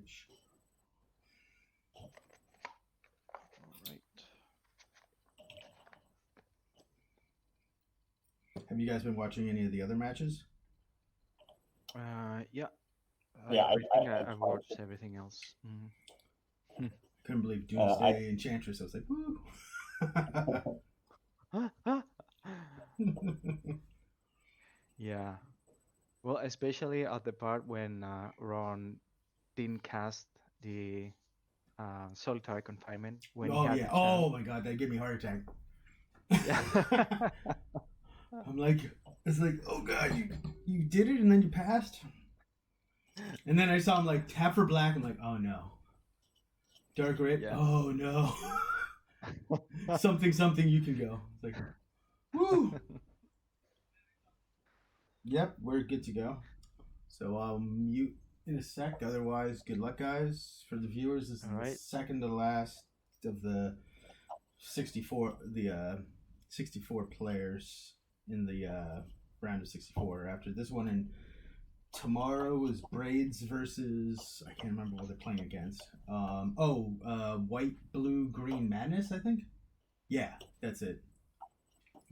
Twitch. All right. Have you guys been watching any of the other matches? Yeah. Yeah, I've watched everything else. Couldn't believe Doomsday Enchantress. I was like, woo. Yeah. Well, especially at the part when Ron didn't cast the solitary confinement when he Oh had yeah. the Oh chance. my god, that gave me a heart attack. Yeah. I'm like, it's like, oh god, you did it and then you passed. And then I saw him like tap for black. I'm like, oh no. Dark red. Yeah. Oh no. something you can go. It's like, woo. Yep, we're good to go. So I'll mute in a sec. Otherwise, good luck, guys. For the viewers, this is All the right. second to last of the 64. The 64 players in the round of 64. After this one, and tomorrow is Braids versus, I can't remember what they're playing against. White, blue, green madness. I think. Yeah, that's it.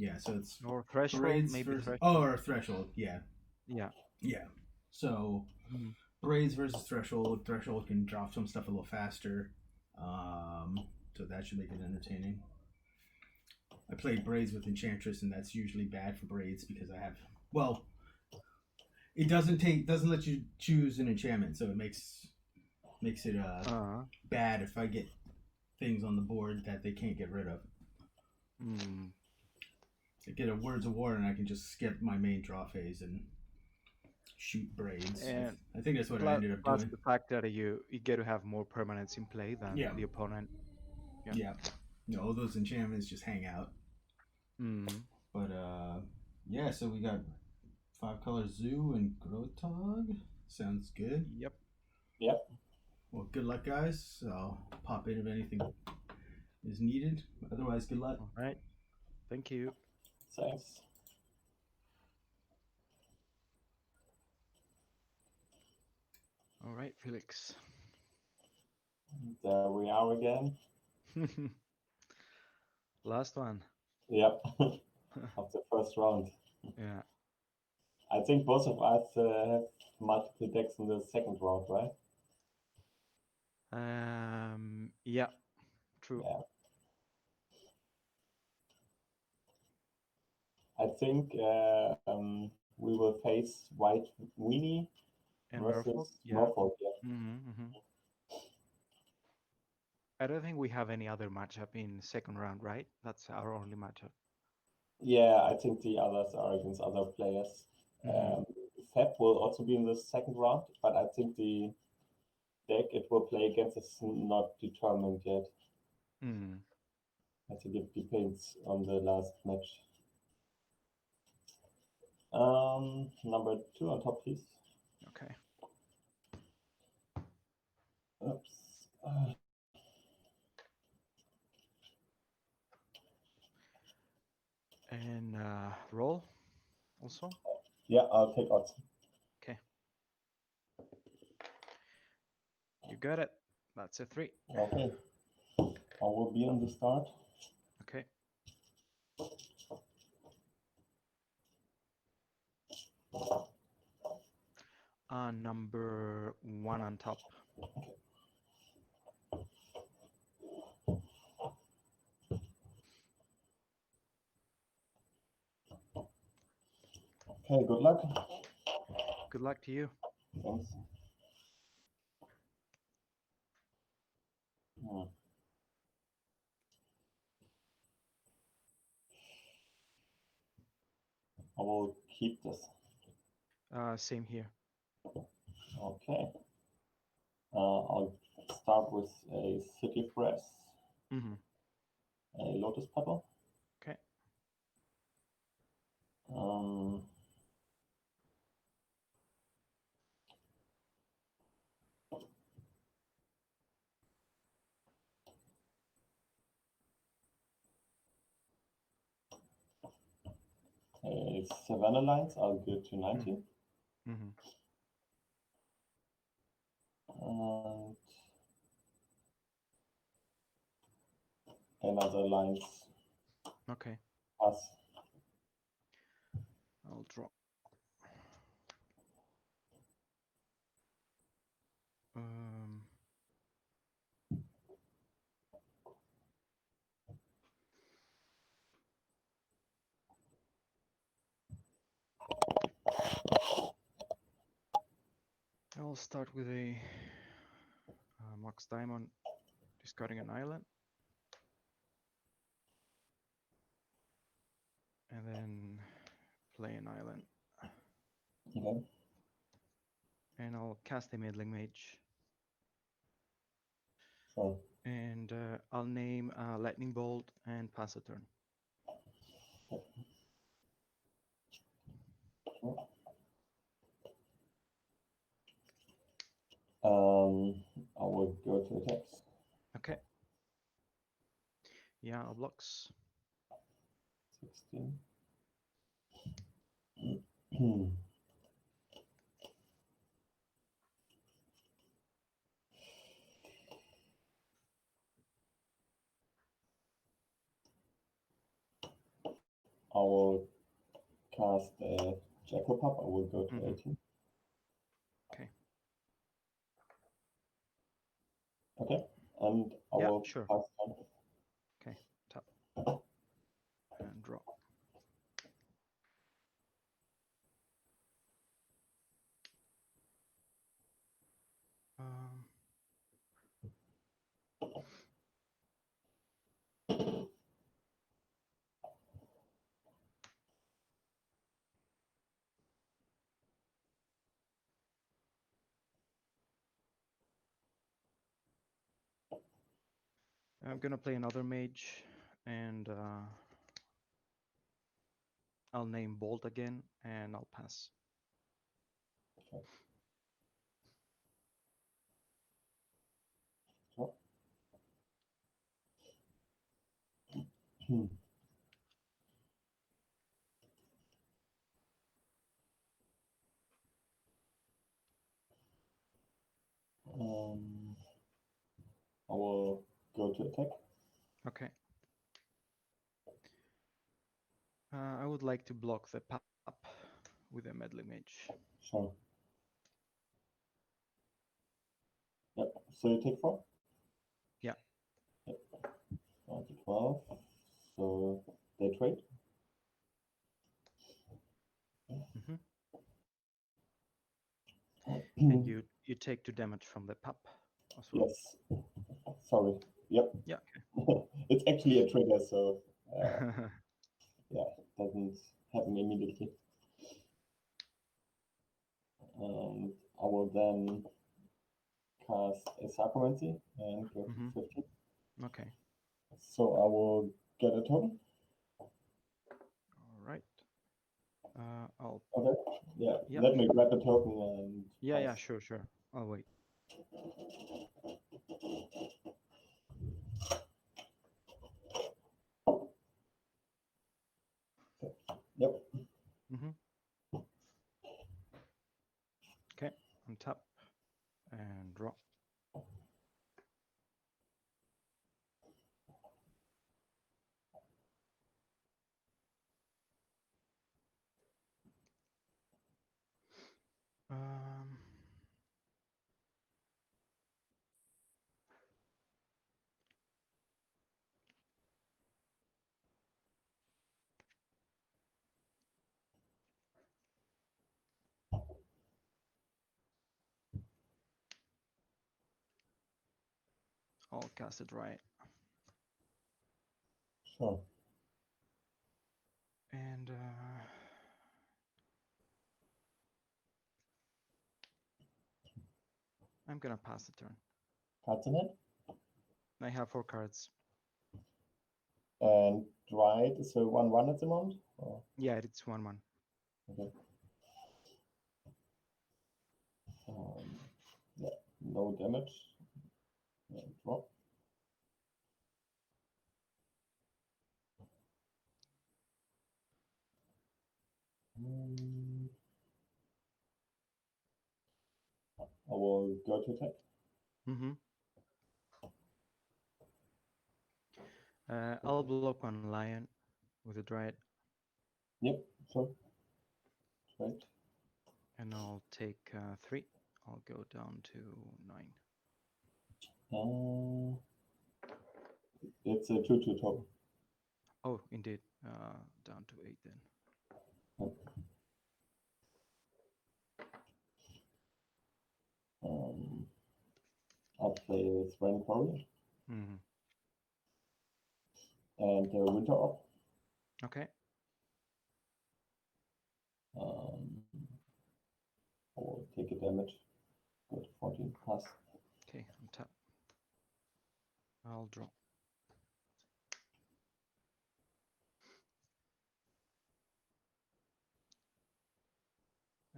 Yeah, so it's Or threshold, Braids maybe versus threshold. or Threshold. Yeah. Yeah. Yeah. So Braids versus Threshold. Threshold can drop some stuff a little faster. So that should make it entertaining. I played Braids with Enchantress, and that's usually bad for Braids because I have, well, it doesn't let you choose an enchantment, so it makes it bad if I get things on the board that they can't get rid of. I get a Words of War, and I can just skip my main draw phase and shoot Braids. And I think that's what I ended up plus doing. the fact that you get to have more permanents in play than the opponent. Yeah. All those enchantments just hang out. But yeah, so we got 5-color Zoo and Grow-A-Tog. Sounds good. Yep. Well, good luck, guys. I'll pop in if anything is needed. Otherwise, good luck. All right. Thank you. Thanks. All right, Felix. There we are again. Last one. Yep. Of the first round. Yeah. I think both of us have multiple decks in the second round, right? Yeah. True. Yeah. I think we will face White Weenie And versus Merfolk. Merfolk. Yeah. I don't think we have any other matchup in second round, right? That's our only matchup. Yeah, I think the others are against other players. Feb will also be in the second round, but I think the deck it will play against is not determined yet. I think it depends on the last match. Number 2 on top, please. Okay. Oops. And roll also? Yeah, I'll take odds. Okay. You got it. That's a 3. Okay. I will be on the start. Okay. Number 1 on top. Okay, good luck. Good luck to you. Thanks. I will keep this. Same here. Okay. I'll start with a City Press, a Lotus Petal. Okay. A Savannah Lines, I'll go to 90. And another lines. Okay, Pass. I'll draw. Um, I'll start with a Max Diamond, discarding an island. And then play an island. Okay. And I'll cast a Meddling Mage. Sure. And I'll name Lightning Bolt and pass a turn. I will go to attacks. Okay. Yeah, I'll blocks. 16. I will cast a Jackal Pup. I will go to 18. Okay. Okay. And I Yeah, will sure. pass turn. Okay, tap. And draw. Um, I'm gonna play another mage, and I'll name Bolt again, and I'll pass. Okay. Sure. I will go to attack. Okay. I would like to block the pop with a Meddling Mage. Sure. Yep. So you take 4? Yeah. Yep. 1 to 12. So they trade. Mm-hmm. And you take 2 damage from the pup as well. Yes. Sorry. Yep. Yeah. It's actually a trigger, so yeah, doesn't happen immediately. I will then cast a Sacramency and go to 15. Okay. So I will get a token. All right. I'll. Okay. Yeah. Yeah. Let me grab the token and. Yeah. Yeah. pass. Sure. Sure. I'll wait. Yep. Mm-hmm. Okay. Untap and draw. Um. I'll cast it right. Sure. And I'm gonna pass the turn. Cards in hand. I have 4 cards. And dried. So 1/1 at the moment. Or? Yeah, it's 1/1. Okay. Yeah. No damage. Yeah, drop. I will go to attack. Mm-hmm. I'll block one lion with a Dryad, Yep, sure. Right. and I'll take 3. I'll go down to 9. It's a 2/2 token. Oh, indeed. Down to 8 then. Yep. I'll play Thran Quarry Mm-hmm. and Winter Orb. Okay. I will take a damage. Good, 14 pass. Okay, I'm tapped. I'll draw.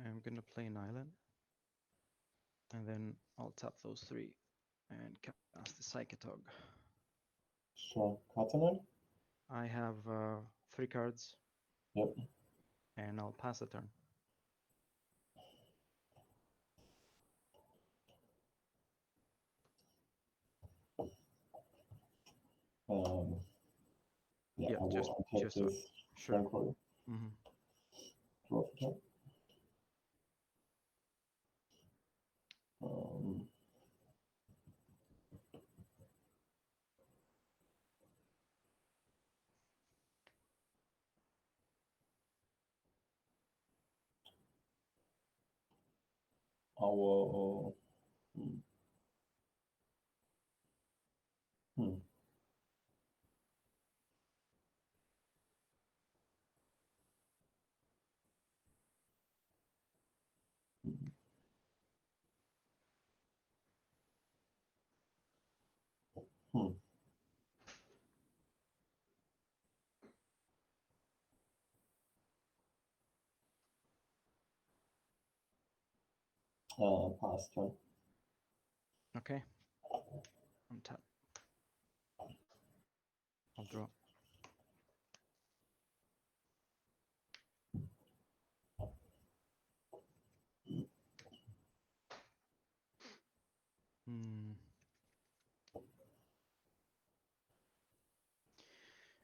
I'm gonna play an island, and then I'll tap those 3 and cast the Psychotog. Sure. Cards on it? I have 3 cards. Yep. And I'll pass a turn. Yeah, I will just untap this sure. Thran Quarry. Mm-hmm. Draw for turn. I will. Pass turn. Okay. I'm tapped. I'll draw.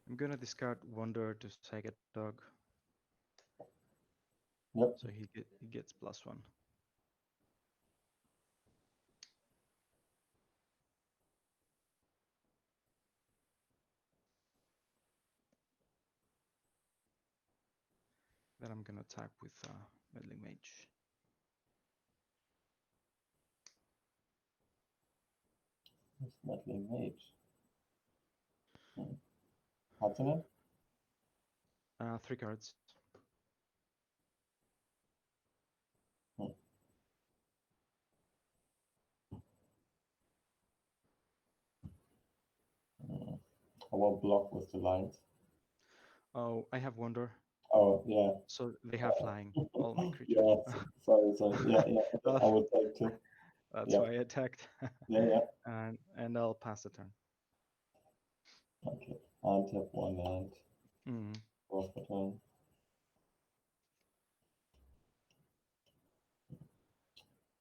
I'm gonna discard Wonder to Psychotog. Yep. So he gets +1. Then I'm gonna attack with Meddling Mage. It's Meddling Mage. Cards on it? 3 cards. I will block with the lines. Oh, I have Wonder. Oh, yeah. So they have flying, all my creatures. Yeah, sorry. Yeah. I will take 2. That's Yep. why I attacked. Yeah. And I'll pass the turn. Okay. Untap 1 and draw for turn.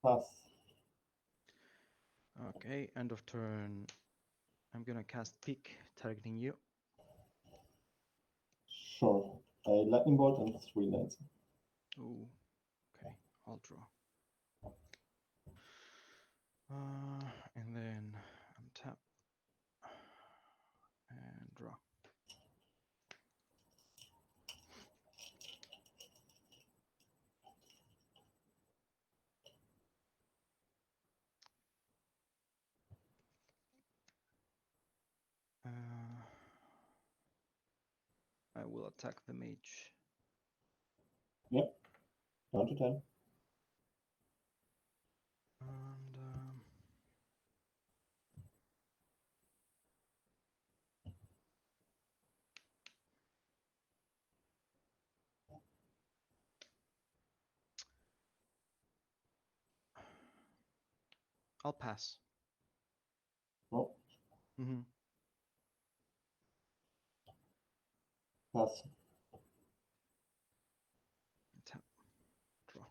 Pass. Okay, end of turn. I'm gonna cast Peak, targeting you. Sure. A lightning bolt and 3 lands. Ooh, okay, I'll draw. And then I'm tap and draw. I will attack the mage. Yep. Down to 10. And I'll pass. Oh. Mm-hmm. Pass. Tap, draw.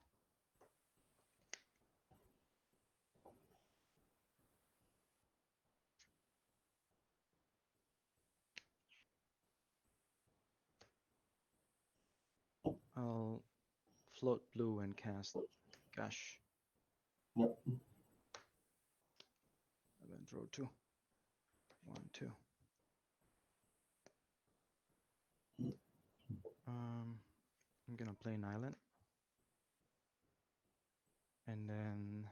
I'll float blue and cast Gash. Yep. And then draw 2. 1, 2. I'm gonna play an island. And then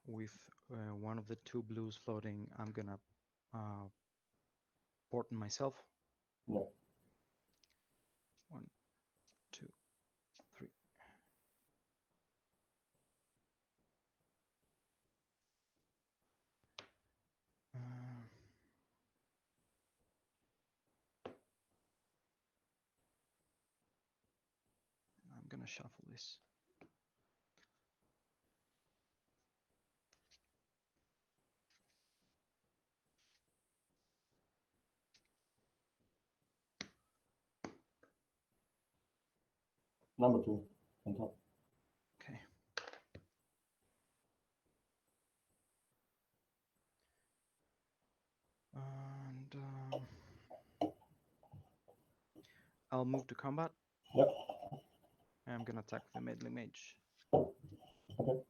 with one of the 2 blues floating, I'm gonna porten myself. Yep. 1, 2, 3. I'm gonna shuffle this. Number 2 on top. Okay. And I'll move to combat. Yep. I'm gonna attack the meddling mage. Okay.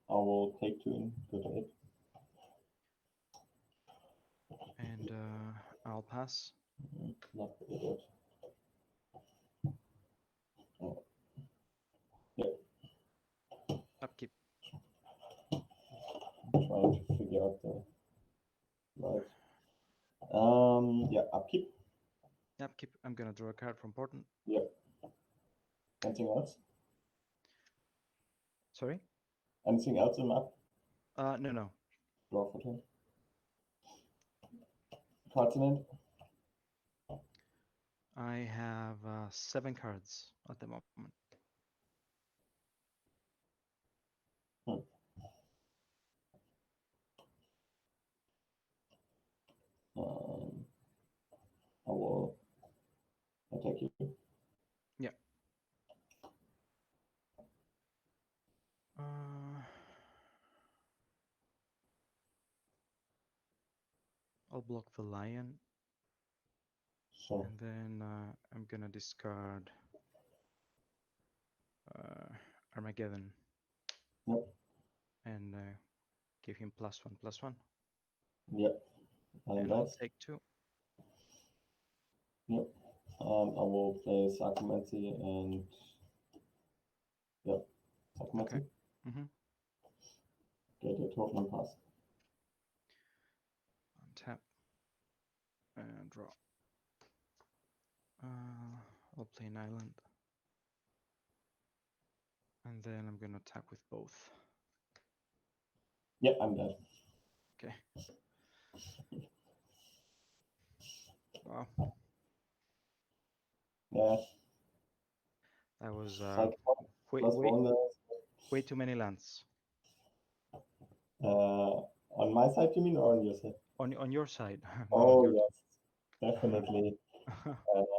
I will take 2 in. Go to 8. And I'll pass. Not very good. Oh. Yep. Upkeep. Trying to figure out the right. Yeah, upkeep. Upkeep. I'm gonna draw a card from Portent. Yep. Anything else? Sorry? Anything else in up? No. Draw for 10. Cards in it? I have 7 cards at the moment. I will attack you. Yeah. I'll block the lion. Sure. And then I'm gonna discard Armageddon. Yep. And give him +1/+1. Yep. And I'll take 2. Yep. I will play Sarcomancy and yep. Sarcomancy. Okay. Mm-hmm. Get a token and pass. Untap. And draw. I'll play an island. And then I'm gonna attack with both. Yeah, I'm dead. Okay. Wow. Yeah. That was way too many lands. On my side, you mean, or on your side? On your side. Oh, yes. Definitely. I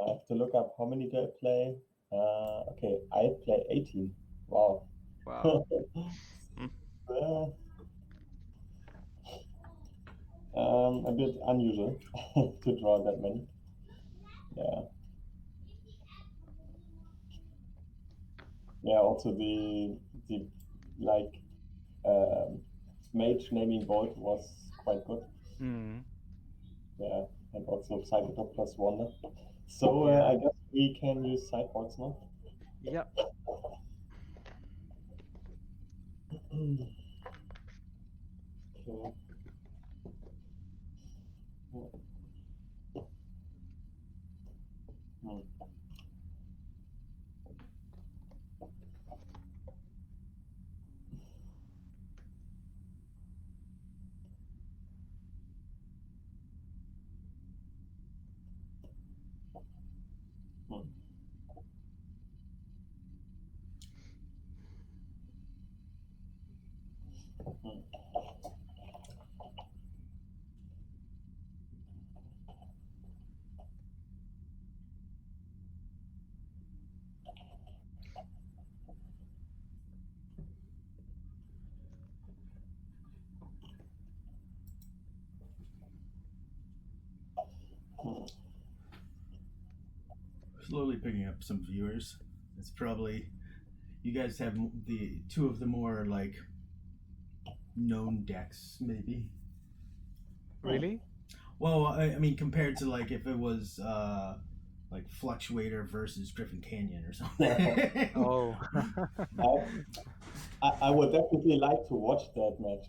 have to look up how many do I play. Okay, I play 18. Wow. Wow. A bit unusual to draw that many. Yeah. Yeah, also the like mage naming vault was quite good. Mm. Yeah, and also Cybertop plus Wonder. So Yeah. I guess we can use sideboards now. Yep. Okay. Slowly picking up some viewers. It's probably you guys have the two of the more like known decks, maybe. Really? Well, I mean, compared to like if it was like Fluctuator versus Griffin Canyon or something. Oh. I would definitely like to watch that match.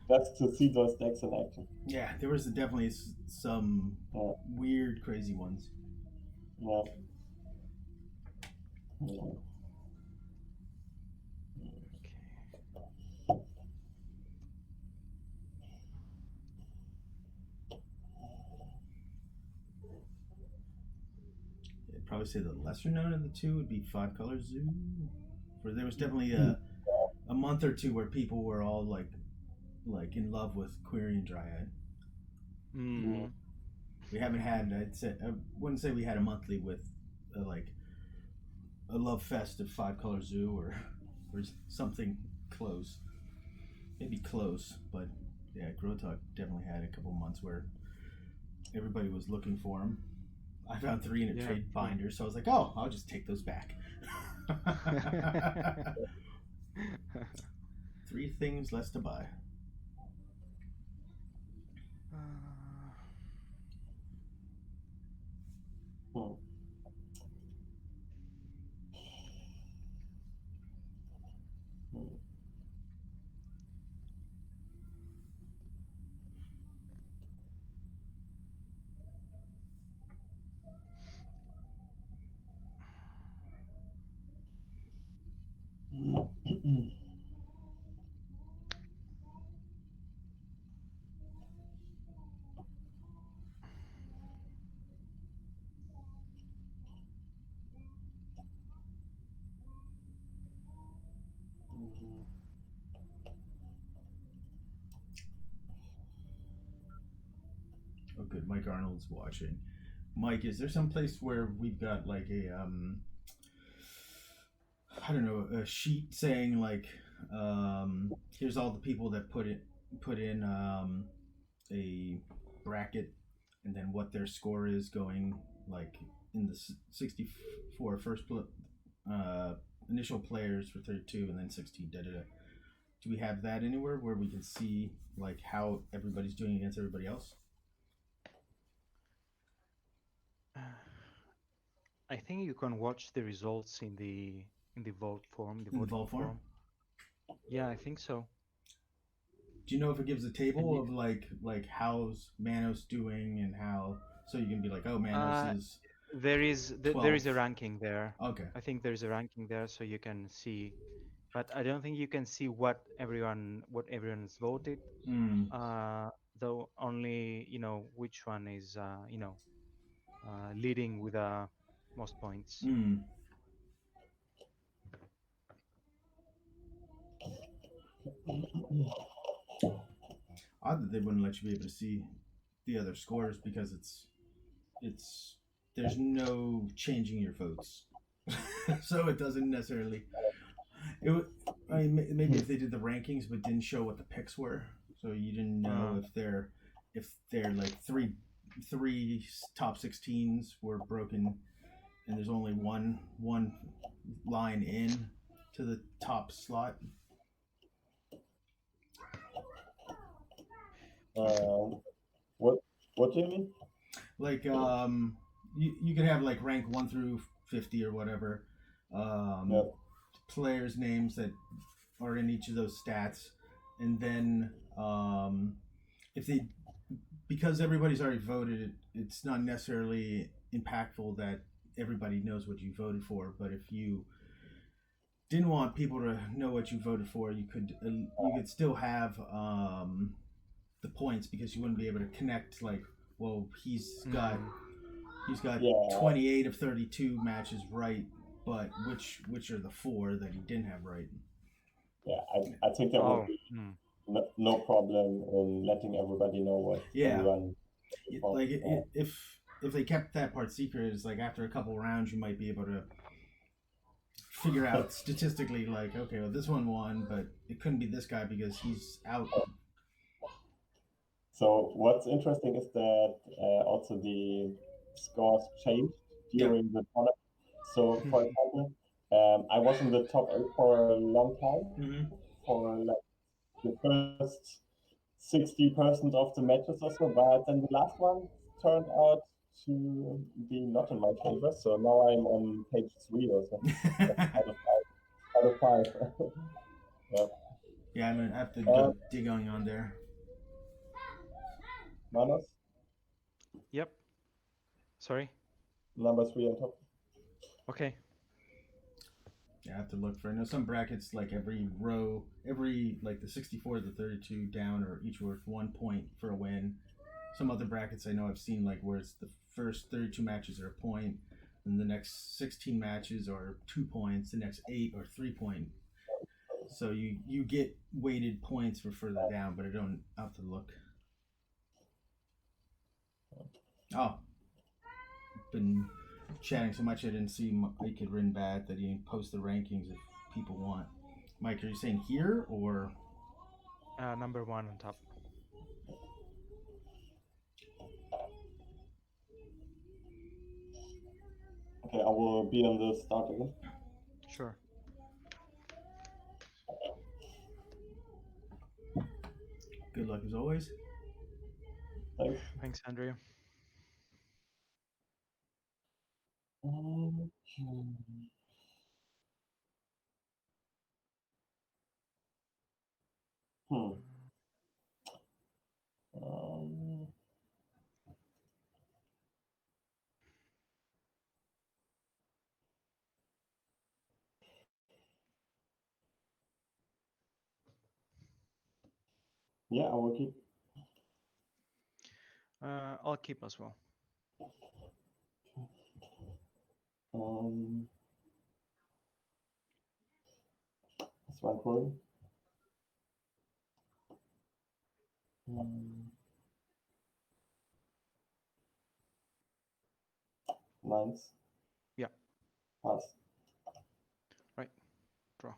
Just to see those decks in action. Yeah, there was definitely some weird, crazy ones. Yeah. Yeah. I'd probably say the lesser known of the two would be Five Color Zoo. Where there was definitely a month or two where people were all like in love with Quirion Dryad. Mm. We haven't had. I wouldn't say we had a monthly with like a love fest of Five Color Zoo or something close. Maybe close, but yeah, Grow-A-Tog definitely had a couple months where everybody was looking for them. I found 3 in a trade binder, so I was like, oh, I'll just take those back. 3 things less to buy. Oh, good. Mike Arnold's watching. Mike, is there some place where we've got like a I don't know, a sheet saying like here's all the people that put in a bracket and then what their score is going like in the 64 first initial players for 32 and then 16 da da da. Do we have that anywhere where we can see like how everybody's doing against everybody else? I think you can watch the results in the vote form, the voting form. Yeah, I think so. Do you know if it gives a table of like how's Manos doing and how, so you can be like, oh, Manos is there is a ranking there. Okay. I think there's a ranking there, so you can see, but I don't think you can see what everyone's voted. Though only which one is leading with most points. Odd that they wouldn't let you be able to see the other scores because it's there's no changing your votes, so it doesn't necessarily. I mean, maybe if they did the rankings but didn't show what the picks were, so you didn't know if they're like three top 16s were broken, and there's only one line in to the top slot. What do you mean? Like you could have like rank 1 through 50 or whatever. Players' names that are in each of those stats, and then if they, because everybody's already voted, it's not necessarily impactful that everybody knows what you voted for. But if you didn't want people to know what you voted for, you could still have the points, because you wouldn't be able to connect like, well, he's got 28 of 32 matches right, but which are the 4 that he didn't have right? Yeah, I think there would be no problem in letting everybody know what everyone. Like if they kept that part secret, it's like after a couple rounds you might be able to figure out statistically like, okay, well, this one won, but it couldn't be this guy because he's out. So what's interesting is that also the scores changed Yep. during the tournament. So, for example, I was in the top 8 for a long time, for like the first 60% of the matches or so, but then the last one turned out to be not in my favor. So now I'm on page 3 or so, out of 5. Out of 5. Yeah. Yeah, I'm gonna have to dig on there. Manos, Yep. Sorry. number 3 on top. Okay. Yeah, I have to look for. I know some brackets like every row, like the 64, the 32 down, or each worth 1 point for a win. Some other brackets I know I've seen like where it's the first 32 matches are a point, and the next 16 matches are 2 points, the next 8 are 3 point. So you get weighted points for further down, but I'll have to look. Oh, been chatting so much I didn't see Mike had written bad that he didn't post the rankings if people want. Mike, are you saying here or? Number 1 on top. Okay, I will be on the start again. Sure. Good luck as always. Thanks. Thanks, Andrea. Hmm. Um, yeah, I will keep. I'll keep as well. That's one coin. Nines. Yeah. Pass. Right. Draw.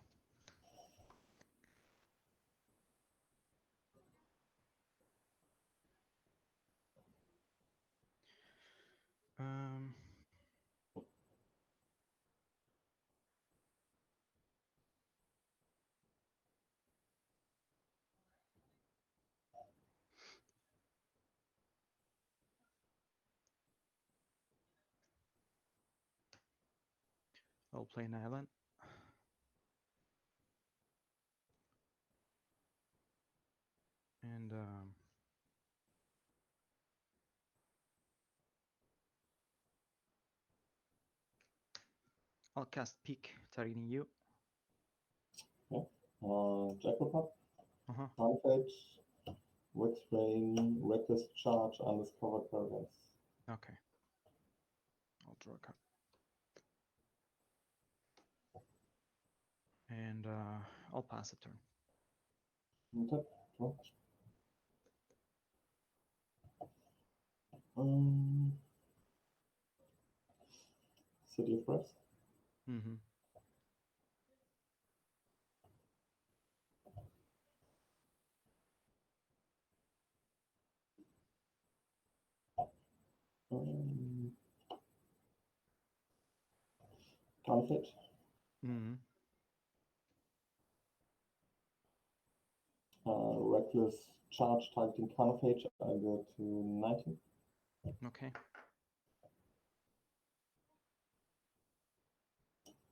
I'll play an island. And I'll cast Peak, targeting you. Yeah. Jackpot. Uh-huh. Confage. Wet Rain. Reckless Charge. Undiscovered Paradise. Okay. I'll draw a card. And I'll pass a turn. Untap. Draw. City of Rest. Mm-hmm. Conflict. Mm-hmm. Reckless Charge targeting Carnage. I go to 19. Okay.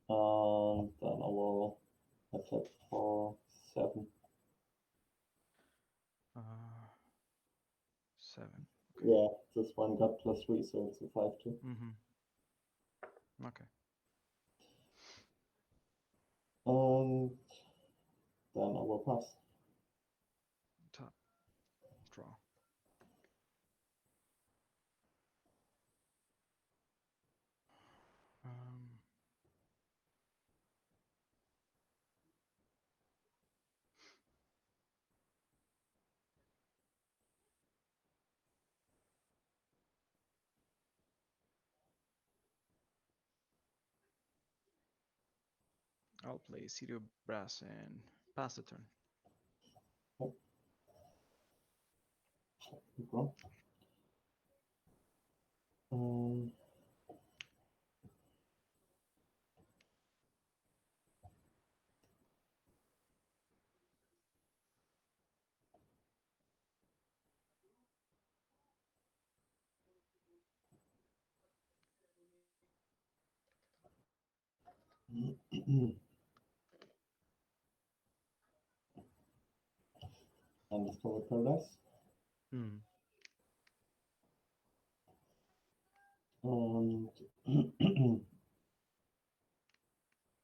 And then I will attack for 7. 7. Okay. Yeah, this one got +3, so it's a 5-2. Mm-hmm. Okay. And then I will pass. Top. Draw. I'll play City of Brass and pass the turn. Okay. Undiscovered paradise. Hmm. And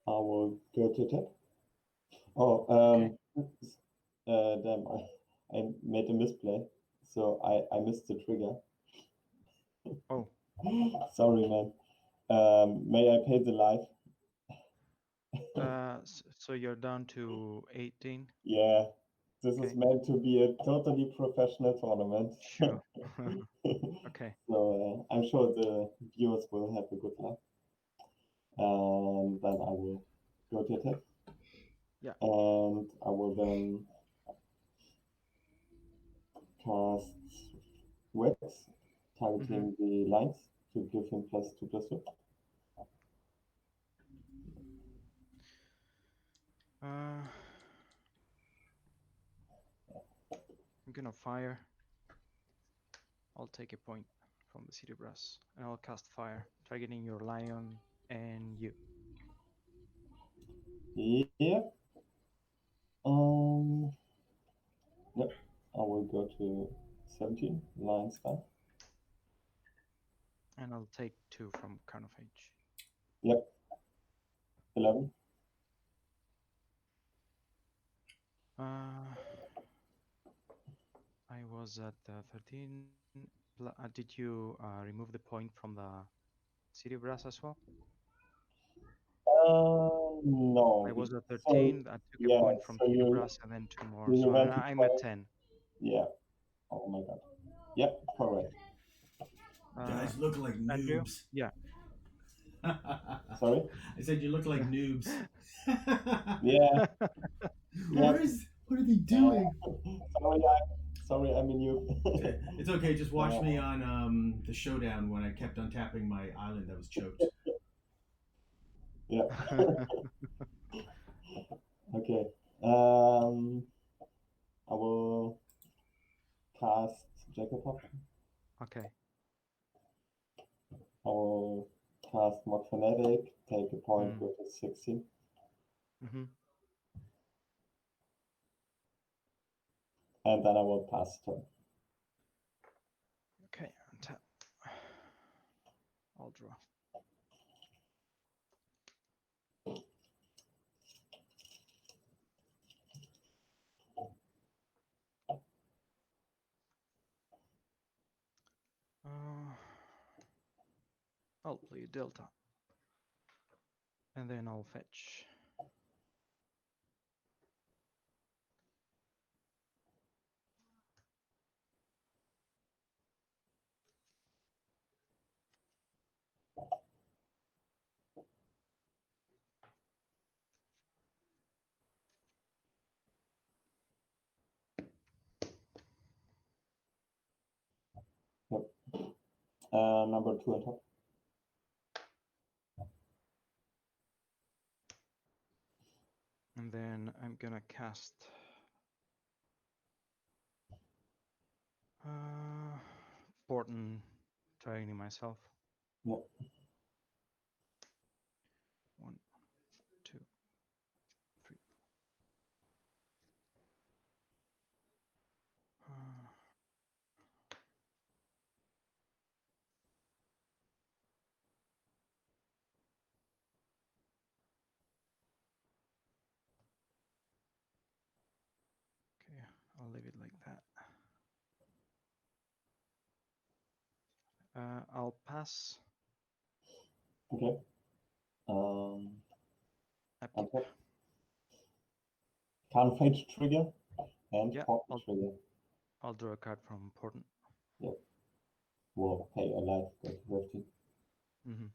I will go to attack. Oh, Okay. damn! I made a misplay, so I missed the trigger. Oh, Sorry, man. May I pay the life? so you're down to 18. Yeah, this is Okay. meant to be a totally professional tournament. Sure. Okay. So I'm sure the viewers will have a good luck. And then I will go to attack. Yeah. And I will then cast Wax, targeting the lines to give him +2/+2. I'm gonna fire. I'll take a point from the city brass, and I'll cast fire, targeting your lion and you. Yeah. Yep. I will go to 17, lines down. And I'll take 2 from Carnage. Yep. 11. I was at 13. Did you remove the point from the city brass as well? No. I was at So 13. I took a yeah. point from So city you brass and then 2 more. you So went to I'm at 12. 10. Yeah. Oh my god. Yep. Correct. Guys look like Andrew? noobs. Yeah. Sorry. I said you look like noobs. Yeah. Yeah. What are they doing? Sorry, I'm a noob. It's okay. Just watch me on the showdown when I kept on tapping my island that was choked. Yeah. Okay. I will cast Jacob. Okay. I will cast Mod Fanatic, take a point, Mm. go to 16. Mm-hmm. And then I will pass turn. Okay. Untap. I'll draw. I'll play Delta. And then I'll fetch. Yep. Number 2 on top. And then I'm gonna cast Porton, training myself. Yep. 1, 2, 3. Okay, I'll leave it like that. I'll pass. Okay. Upkeep. Can't fetch trigger and Yeah, pop trigger. I'll draw a card from Porton. Yep. Will pay a life, go to 15. Mm-hmm.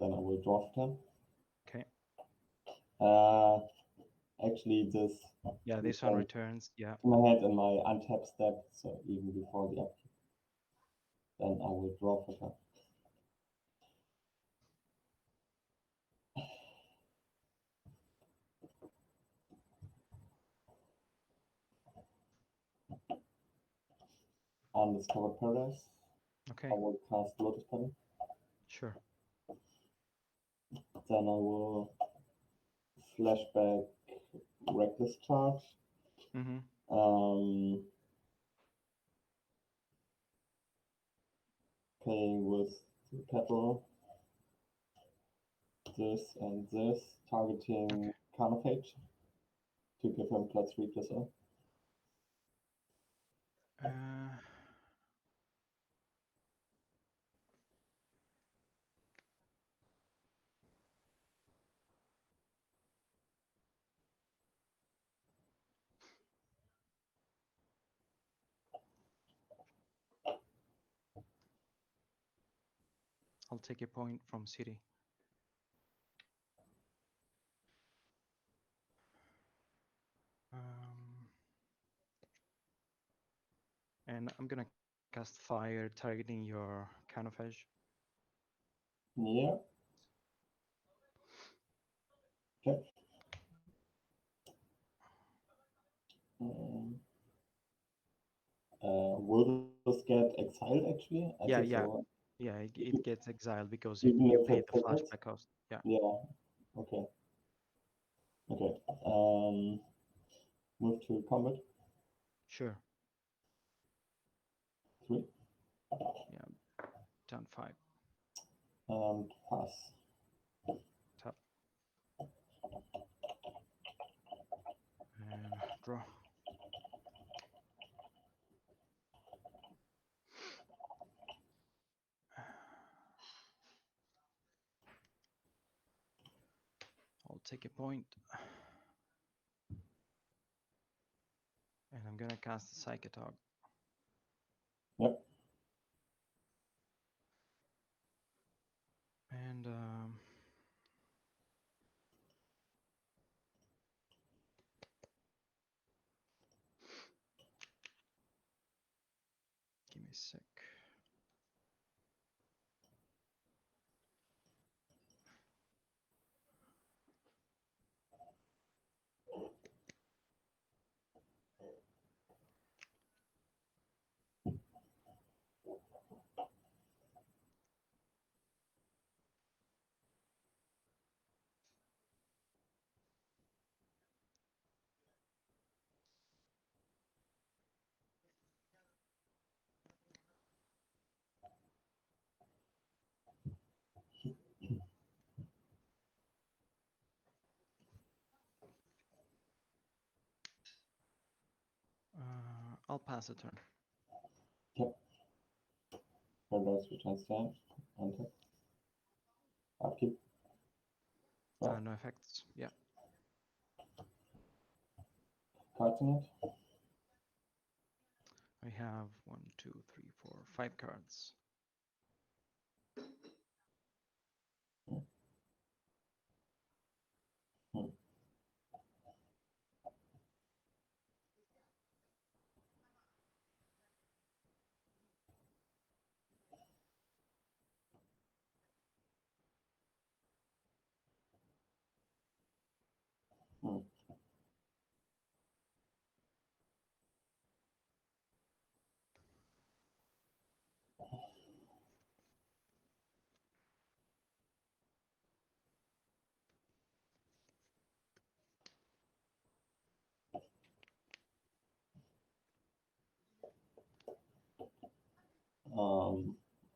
Then I will draw for turn. Okay. Actually, this. Yeah, this one returns. Yeah. To my head in my untap step, so even before the upkeep. Then I will draw for turn. Undiscovered paradise. Okay. I will cast Lotus Petal. Sure. Then I will flashback reckless charge. Playing with the pedal, this and this, targeting Carnage to give him +3/+0. I'll take a point from city. And I'm gonna cast fire targeting your Carnage. Yeah. Okay. Will this get exiled actually? I think so. Yeah, it gets exiled because Even you if paid it the triggers? flashback cost. Yeah. Yeah. Okay. Okay. Move to combat. Sure. 3. Yeah. Turn 5. And pass. Tap. And draw. I'll take a point. And I'm gonna cast the Psychotog. Yep. And give me a sec. I'll pass a turn. Yep. Paradise returns stand. Untap. Upkeep. No effects. Yeah. Cards in it. I have 1, 2, 3, 4, 5 cards.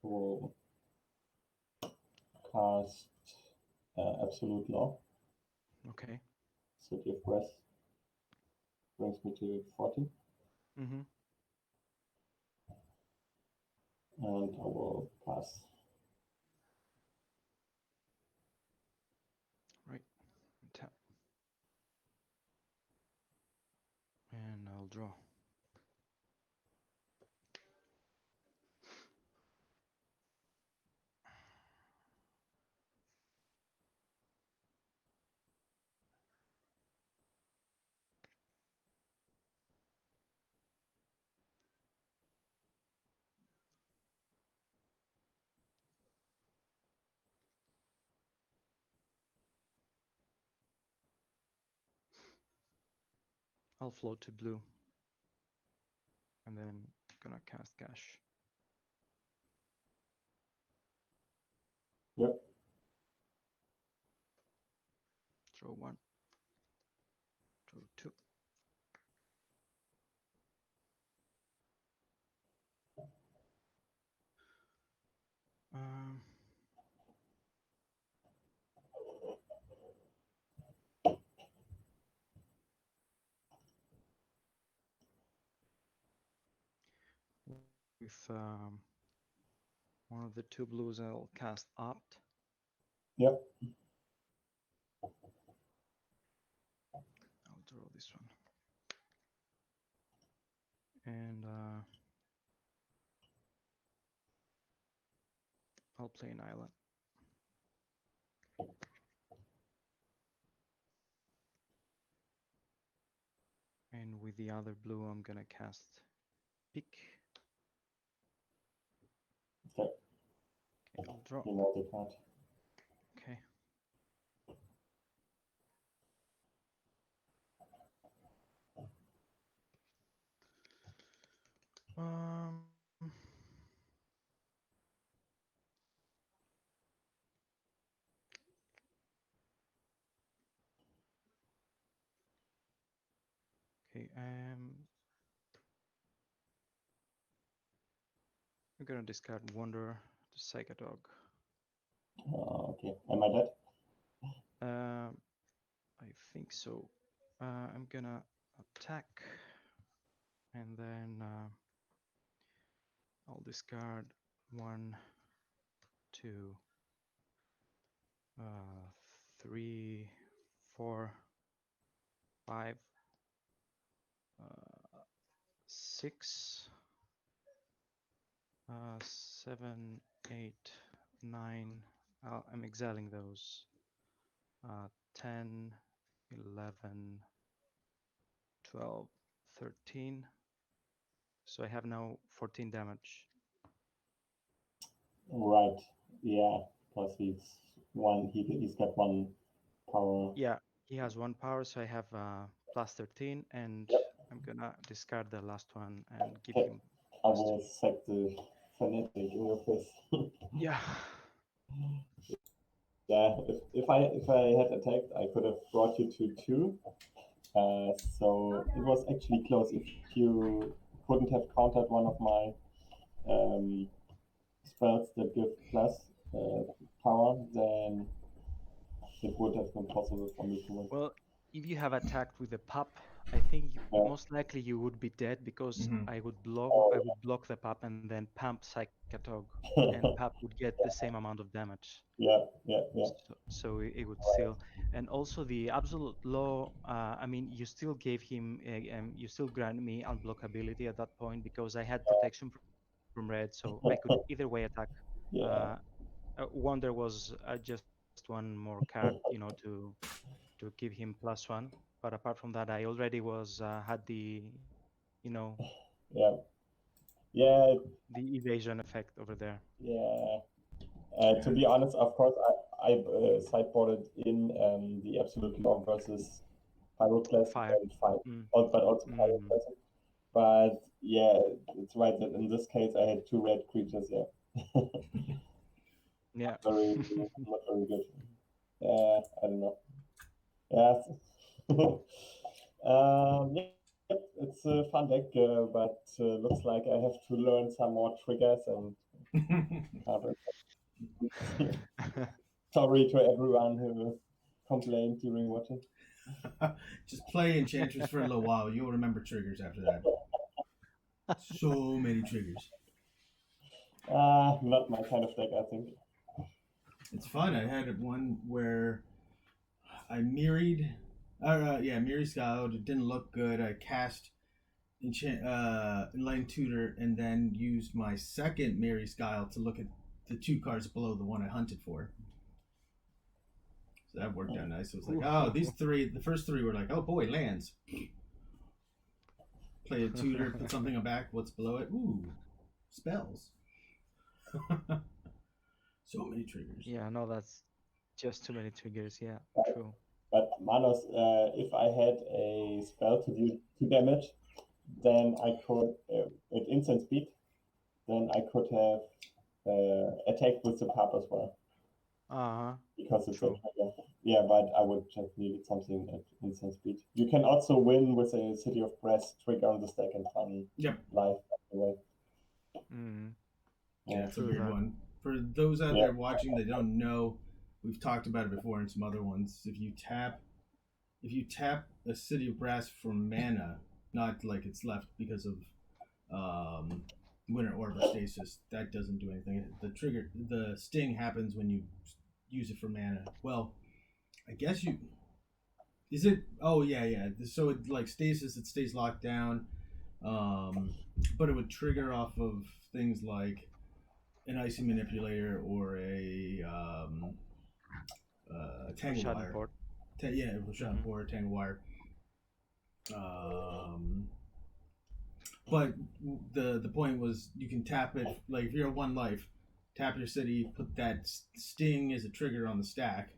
Will cast Absolute Law. Okay. City of Breath brings me to 40. Mm-hmm. And I will pass. Right. Tap. And I'll draw. I'll float to blue. And then gonna cast Gash. Yep. Draw 1. Draw 2. With one of the 2 blues, I'll cast Opt. Yep. I'll draw this one. And I'll play an island. And with the other blue, I'm gonna cast Pick. Okay. Okay, I'll draw. You know the card. Okay. Okay, I'm gonna discard Wanderer to Psychotog. Okay. Am I dead? I think so. I'm gonna attack, and then I'll discard 1, 2, 3, 4, 5, 6, 7, 8, 9. I'm exiling those. 10, 11, 12, 13. So I have now 14 damage. Right. Yeah. Because he's got 1 power. Yeah, he has 1 power, so I have plus 13, and Yep. I'm gonna discard the last one and give Okay. him I plus will 2. sack the fanatic in your face. Yeah. Yeah. If I had attacked, I could have brought you to 2. So it was actually close. If you couldn't have countered one of my spells that give plus power, then it would have been possible for me to win. Well, if you have attacked with a pup, I think Yeah. most likely you would be dead because I would block the pup and then pump Psychotog, and pup would get the same amount of damage. Yeah. So it would still, and also the absolute law. I mean, you still gave him, you still granted me unblockability at that point because I had protection from red, so I could either way attack. Yeah. Wonder was just one more card, to give him +1. But apart from that, I already had the, Yeah. Yeah. the evasion effect over there. Yeah. To be honest, of course, I sideboarded in the Absolute Law versus Pyroclasm Fire. and Fire, but also Pyroclasm. But yeah, it's right that in this case I had 2 red creatures. Yeah. Yeah. Not very good. I don't know. Yeah. Yeah, it's a fun deck, but looks like I have to learn some more triggers and. Sorry to everyone who complained during watching. Just play Enchantress for a little while. You'll remember triggers after that. So many triggers. Not my kind of deck, I think. It's fun. I had one where I mirrored. Mirror Scout. It didn't look good. I cast Enlightened Tutor and then used my second Mirror Scout to look at the 2 cards below the one I hunted for. So that worked out nice. It was like, these 3, the first 3 were like, oh boy, lands. Play a tutor, put something back, what's below it? Ooh, spells. So many triggers. Yeah, no, that's just too many triggers. Yeah, true. But Manos, if I had a spell to do 2 damage, then I could, at instant speed, then I could have attacked with the pub as well. because it's a True. trigger. Yeah, but I would just need something at instant speed. You can also win with a City of Brass trigger on the stack and run Yep. live away. Yeah, it's a True weird that. one. For those out Yeah. there watching that don't know, we've talked about it before in some other ones. If you tap a City of Brass for mana, not like it's left because of Winter Orb or Stasis, that doesn't do anything. The sting happens when you use it for mana. Well, I guess you. Is it? Oh yeah. So it like Stasis, it stays locked down, but it would trigger off of things like an Icy Manipulator or a Tangle Rashad Wire. Port. Rashad Port, Tangle Wire. But the point was you can tap it, like if you're at 1 life, tap your city, put that sting as a trigger on the stack,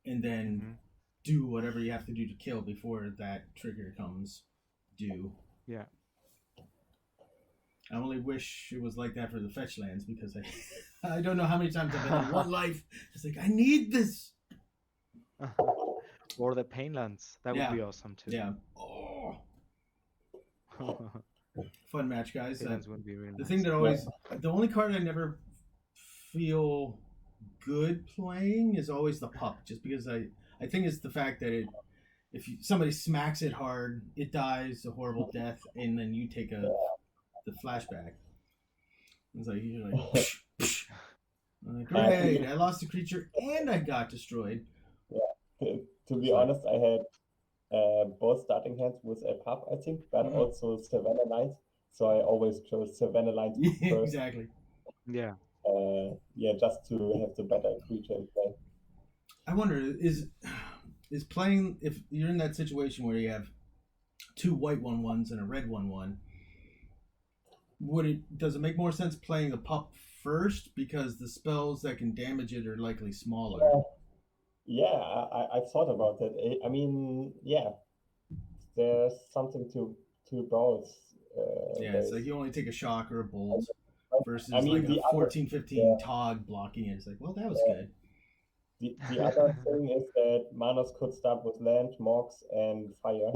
and then do whatever you have to do to kill before that trigger comes due. Yeah. I only wish it was like that for the fetch lands because I don't know how many times I've been on 1 life. It's like, I need this. Or the Painlands. That would be awesome too. Yeah. Oh. Fun match, guys. Painlands would be really the nice. thing that always, the only card I never feel good playing is always the pup, just because I think it's the fact that if somebody smacks it hard, it dies a horrible death, and then you take the flashback. It's like you're like, psh, psh. I'm like, great! I lost a creature and I got destroyed. Yeah. To be honest, I had both starting hands with a pup, I think, but also Savannah Lines. So I always chose Savannah Lines first. Exactly. Yeah. Just to have the better creature in play. I wonder, is playing, if you're in that situation where you have 2 white 1/1s and a red 1/1, does it make more sense playing the pup first because the spells that can damage it are likely smaller? I thought about that. I mean, there's something to both. It's like you only take a shock or a bolt versus I mean, like a 14-15 Tog blocking it. It's like, well, that was good. The other thing is that Manos could start with land, Mox, and fire.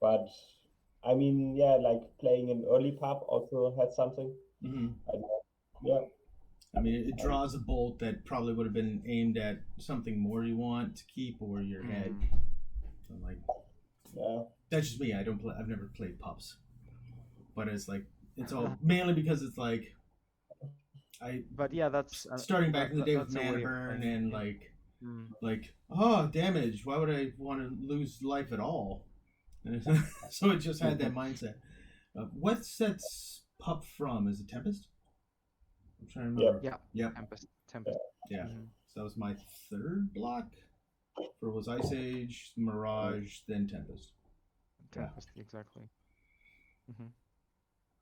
But I mean, like playing an early pup also had something. I don't know. I mean, it draws a bolt that probably would have been aimed at something more you want to keep or your head. So I'm like, that's just me. I've never played pups, but it's like it's all mainly because it's like that's starting back in the day with mana burn and like damage. Why would I want to lose life at all? And so it just had that mindset. What sets pup from? Is it Tempest? I'm trying to remember. Yeah. Tempest. Yeah. So that was my 3rd block. Was Ice Age, Mirage, then Tempest. Tempest, exactly.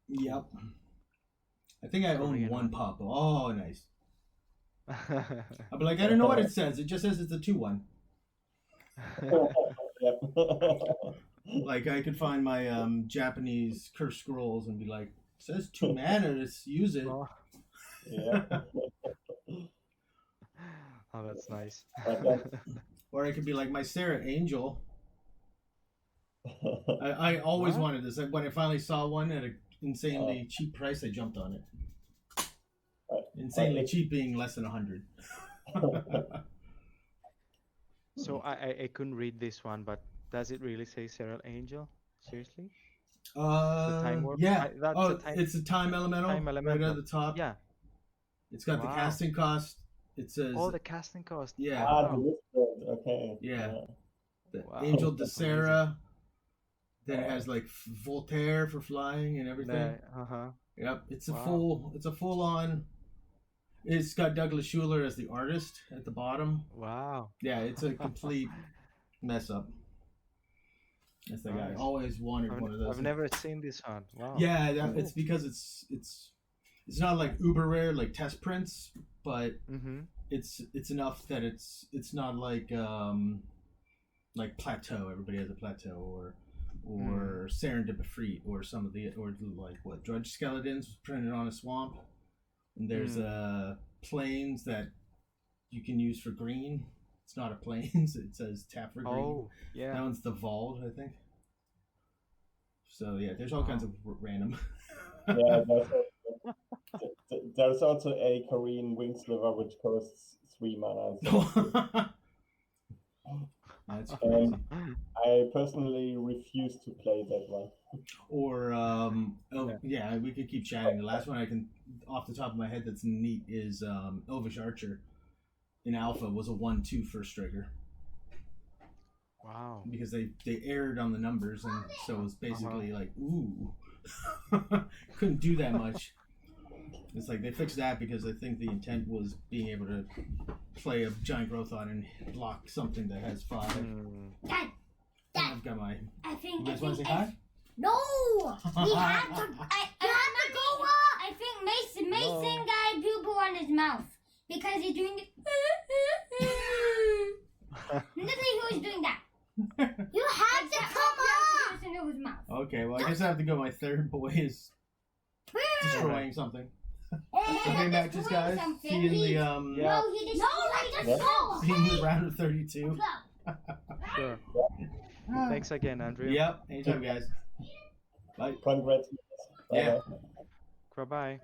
Yep. I think I own 1 pup. Oh, nice. I'll be like, I don't know what it says. It just says it's a 2/1. Like I could find my Japanese curse scrolls and be like, it says 2 mana. Let's use it. Oh, that's nice. Or I could be like my Sarah Angel. I always wanted this. When I finally saw one at an insanely cheap price, I jumped on it. Insanely cheap being less than 100. So I couldn't read this one, but does it really say Serial Angel? Seriously? Time warp? Yeah. It's a time elemental. Right at the top. Yeah. It's got the casting cost. It says. Oh, the casting cost. Yeah. Okay. Yeah. The Angel de Sarah. Then it has like Voltaire for flying and everything. Yep. It's a full on. It's got Douglas Schuler as the artist at the bottom. Wow. Yeah, it's a complete mess up. That's the guy. I always wanted one of those. I've never seen this one. Wow. Yeah, it's because it's not like uber rare like test prints, but it's enough that it's not like Plateau. Everybody has a Plateau or Serendipity or some of the like what Drudge Skeletons was printed on a swamp. And there's planes that you can use for green. It's not a planes. It says tap for green. Oh, yeah. That one's the Vault, I think. So yeah, there's all kinds of random. Yeah, there's also a Korean wing sliver which costs 3 mana. That's crazy. I personally refuse to play that one. Or yeah, we could keep chatting. The last one I can, off the top of my head, that's neat is Elvish Archer. In Alpha was a 1/2 first striker. Wow. Because they erred on the numbers, and so it was basically like, ooh, couldn't do that much. It's like they fixed that because I think the intent was being able to play a giant growth on and block something that has 5. Dad, I've got my. I think. You guys want to say hi? No, we have to. I have to go up. I think Mason got pupil on his mouth because he's doing. Literally, he was doing that. You have to come up. Into his mouth. Okay, well I guess I have to go. My third boy is destroying something. Okay, matches, guys. See you in the No, he destroyed the soul. see you in the round of 32. Sure. Thanks again, Andrew. Yep. Anytime, guys. Bye. Congrats. Yeah. Bye-bye.